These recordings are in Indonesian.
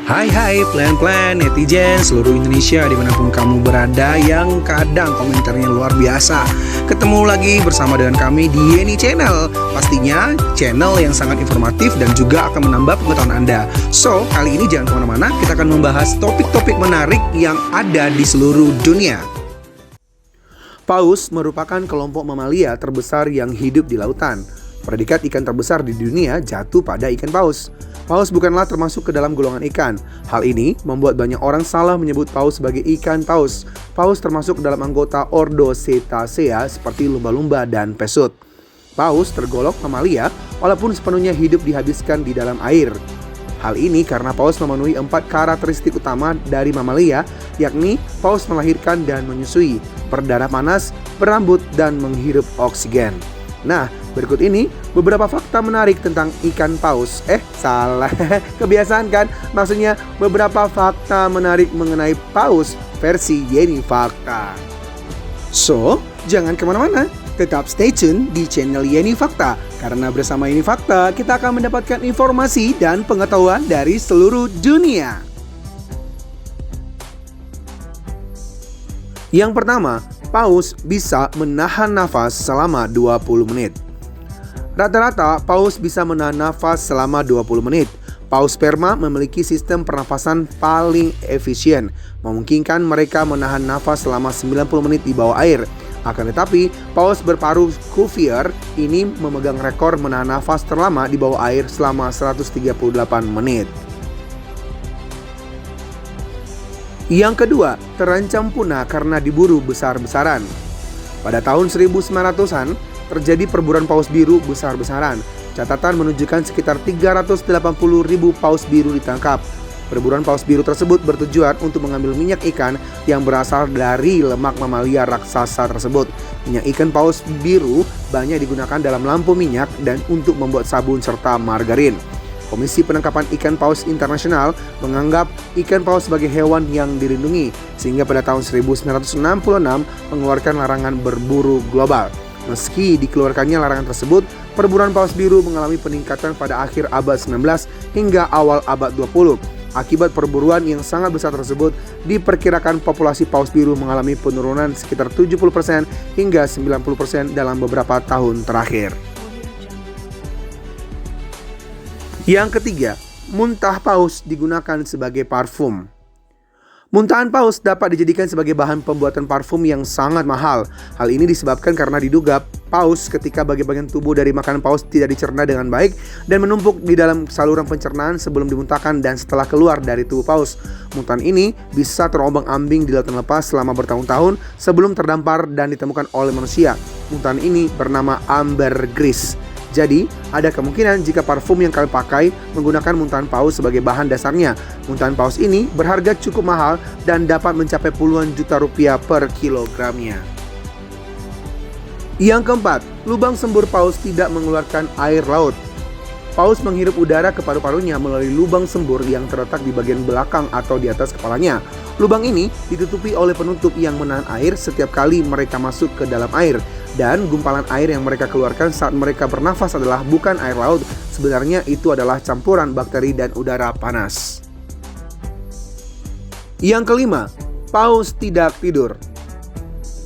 Hai plan-plan netizen seluruh Indonesia dimanapun kamu berada yang kadang komentarnya luar biasa. Ketemu lagi bersama dengan kami di Yeni Channel. Pastinya channel yang sangat informatif dan juga akan menambah pengetahuan Anda. So, kali ini jangan kemana-mana, kita akan membahas topik-topik menarik yang ada di seluruh dunia. Paus merupakan kelompok mamalia terbesar yang hidup di lautan. Predikat ikan terbesar di dunia jatuh pada ikan paus. Paus bukanlah termasuk ke dalam golongan ikan. Hal ini membuat banyak orang salah menyebut paus sebagai ikan paus. Paus termasuk dalam anggota ordo Cetacea seperti lumba-lumba dan pesut. Paus tergolong mamalia walaupun sepenuhnya hidup dihabiskan di dalam air. Hal ini karena paus memenuhi 4 karakteristik utama dari mamalia, yakni paus melahirkan dan menyusui, berdarah panas, berambut, dan menghirup oksigen. Nah, berikut ini beberapa fakta menarik tentang ikan paus. Salah, kebiasaan kan? Maksudnya beberapa fakta menarik mengenai paus versi Yeni Fakta. So, jangan kemana-mana, tetap stay tune di channel Yeni Fakta. Karena bersama Yeni Fakta, kita akan mendapatkan informasi dan pengetahuan dari seluruh dunia. Yang pertama, paus bisa menahan nafas selama 20 menit. Rata-rata, paus bisa menahan nafas selama 20 menit. Paus sperma memiliki sistem pernafasan paling efisien, memungkinkan mereka menahan nafas selama 90 menit di bawah air. Akan tetapi, paus berparuh Cuvier ini memegang rekor menahan nafas terlama di bawah air selama 138 menit. Yang kedua, terancam punah karena diburu besar-besaran. Pada tahun 1900-an, terjadi perburuan paus biru besar-besaran. Catatan menunjukkan sekitar 380.000 paus biru ditangkap. Perburuan paus biru tersebut bertujuan untuk mengambil minyak ikan yang berasal dari lemak mamalia raksasa tersebut. Minyak ikan paus biru banyak digunakan dalam lampu minyak dan untuk membuat sabun serta margarin. Komisi Penangkapan Ikan Paus Internasional menganggap ikan paus sebagai hewan yang dilindungi, sehingga pada tahun 1966 mengeluarkan larangan berburu global. Meski dikeluarkannya larangan tersebut, perburuan paus biru mengalami peningkatan pada akhir abad 19 hingga awal abad 20. Akibat perburuan yang sangat besar tersebut, diperkirakan populasi paus biru mengalami penurunan sekitar 70% hingga 90% dalam beberapa tahun terakhir. Yang ketiga, muntah paus digunakan sebagai parfum. Muntahan paus dapat dijadikan sebagai bahan pembuatan parfum yang sangat mahal. Hal ini disebabkan karena diduga paus ketika bagian-bagian tubuh dari makanan paus tidak dicerna dengan baik dan menumpuk di dalam saluran pencernaan sebelum dimuntahkan dan setelah keluar dari tubuh paus. Muntahan ini bisa terombang-ambing di lautan lepas selama bertahun-tahun sebelum terdampar dan ditemukan oleh manusia. Muntahan ini bernama ambergris. Jadi, ada kemungkinan jika parfum yang kalian pakai menggunakan muntahan paus sebagai bahan dasarnya. Muntahan paus ini berharga cukup mahal dan dapat mencapai puluhan juta rupiah per kilogramnya. Yang keempat, lubang sembur paus tidak mengeluarkan air laut. Paus menghirup udara ke paru-parunya melalui lubang sembur yang terletak di bagian belakang atau di atas kepalanya. Lubang ini ditutupi oleh penutup yang menahan air setiap kali mereka masuk ke dalam air. Dan gumpalan air yang mereka keluarkan saat mereka bernafas adalah bukan air laut. Sebenarnya itu adalah campuran bakteri dan udara panas. Yang kelima, paus tidak tidur.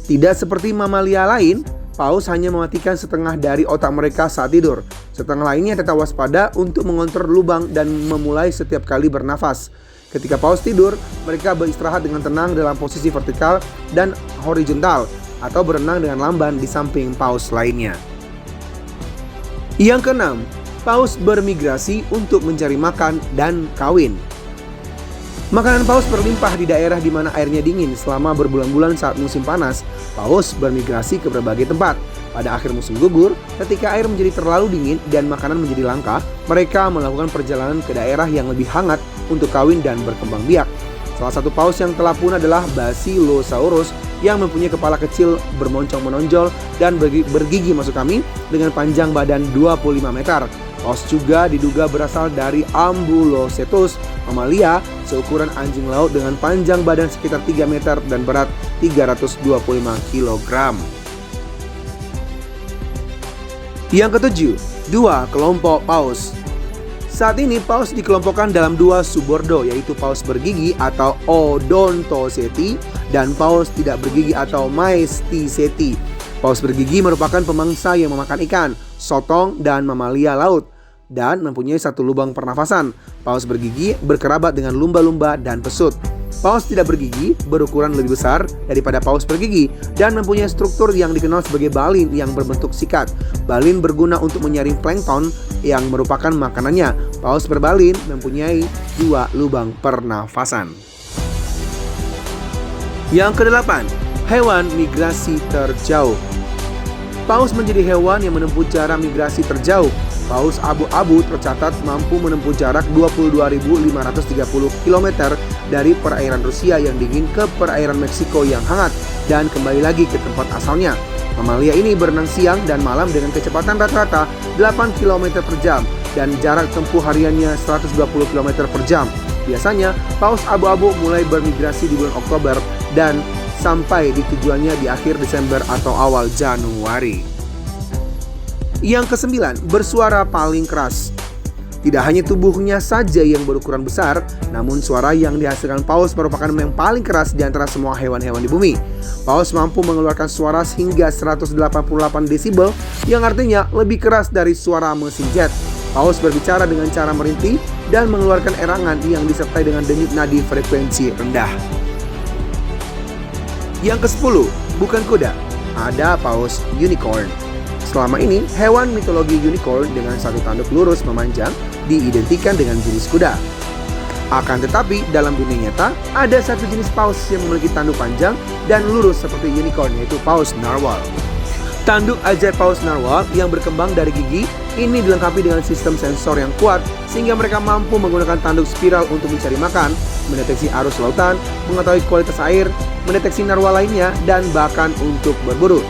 Tidak seperti mamalia lain, paus hanya mematikan setengah dari otak mereka saat tidur. Setengah lainnya tetap waspada untuk mengontrol lubang dan memulai setiap kali bernafas. Ketika paus tidur, mereka beristirahat dengan tenang dalam posisi vertikal dan horizontal atau berenang dengan lamban di samping paus lainnya. Yang keenam, paus bermigrasi untuk mencari makan dan kawin. Makanan paus berlimpah di daerah di mana airnya dingin selama berbulan-bulan saat musim panas. Paus bermigrasi ke berbagai tempat. Pada akhir musim gugur, ketika air menjadi terlalu dingin dan makanan menjadi langka, mereka melakukan perjalanan ke daerah yang lebih hangat untuk kawin dan berkembang biak. Salah satu paus yang telah punah adalah Basilosaurus yang mempunyai kepala kecil bermoncong menonjol dan bergigi masuk kami dengan panjang badan 25 meter. Paus juga diduga berasal dari Ambulocetus, mamalia seukuran anjing laut dengan panjang badan sekitar 3 meter dan berat 325 kg. Yang ketujuh, dua kelompok paus. Saat ini paus dikelompokkan dalam dua subordo, yaitu paus bergigi atau Odontoceti dan paus tidak bergigi atau Maesticeti. Paus bergigi merupakan pemangsa yang memakan ikan, sotong, dan mamalia laut dan mempunyai satu lubang pernafasan. Paus bergigi berkerabat dengan lumba-lumba dan pesut. Paus tidak bergigi berukuran lebih besar daripada paus bergigi dan mempunyai struktur yang dikenal sebagai balin yang berbentuk sikat. Balin berguna untuk menyaring plankton yang merupakan makanannya. Paus berbalin mempunyai dua lubang pernafasan. Yang kedelapan, hewan migrasi terjauh. Paus menjadi hewan yang menempuh jarak migrasi terjauh. Paus abu-abu tercatat mampu menempuh jarak 22.530 km dari perairan Rusia yang dingin ke perairan Meksiko yang hangat dan kembali lagi ke tempat asalnya. Mamalia ini berenang siang dan malam dengan kecepatan rata-rata 8 km per jam dan jarak tempuh hariannya 120 km per jam. Biasanya, paus abu-abu mulai bermigrasi di bulan Oktober dan sampai di tujuannya di akhir Desember atau awal Januari. Yang kesembilan, bersuara paling keras. Tidak hanya tubuhnya saja yang berukuran besar, namun suara yang dihasilkan paus merupakan yang paling keras di antara semua hewan-hewan di bumi. Paus mampu mengeluarkan suara hingga 188 desibel, yang artinya lebih keras dari suara mesin jet. Paus berbicara dengan cara merintih dan mengeluarkan erangan yang disertai dengan denyut nadi frekuensi rendah. Yang ke-10, bukan kuda, ada paus unicorn. Selama ini, hewan mitologi unicorn dengan satu tanduk lurus memanjang diidentikan dengan jenis kuda. Akan tetapi, dalam dunia nyata, ada satu jenis paus yang memiliki tanduk panjang dan lurus seperti unicorn, yaitu paus narwhal. Tanduk ajaib paus narwhal yang berkembang dari gigi ini dilengkapi dengan sistem sensor yang kuat sehingga mereka mampu menggunakan tanduk spiral untuk mencari makan, mendeteksi arus lautan, mengetahui kualitas air, mendeteksi narwhal lainnya, dan bahkan untuk berburu.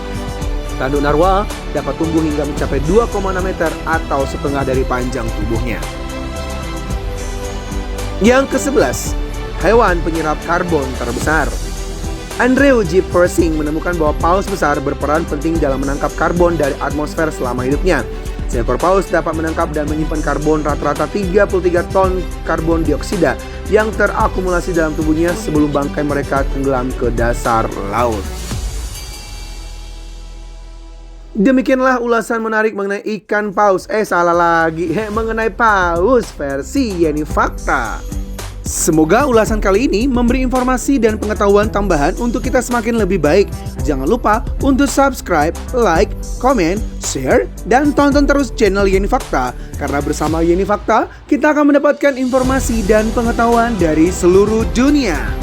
Tanduk narwhal dapat tumbuh hingga mencapai 2,6 meter atau setengah dari panjang tubuhnya. Yang ke-11, hewan penyerap karbon terbesar. Andrew G. Persing menemukan bahwa paus besar berperan penting dalam menangkap karbon dari atmosfer selama hidupnya. Seekor paus dapat menangkap dan menyimpan karbon rata-rata 33 ton karbon dioksida yang terakumulasi dalam tubuhnya sebelum bangkai mereka tenggelam ke dasar laut. Demikianlah ulasan menarik mengenai ikan paus. Mengenai paus versi Yeni Fakta. Semoga ulasan kali ini memberi informasi dan pengetahuan tambahan untuk kita semakin lebih baik. Jangan lupa untuk subscribe, like, komen, share, dan tonton terus channel Yeni Fakta. Karena bersama Yeni Fakta, kita akan mendapatkan informasi dan pengetahuan dari seluruh dunia.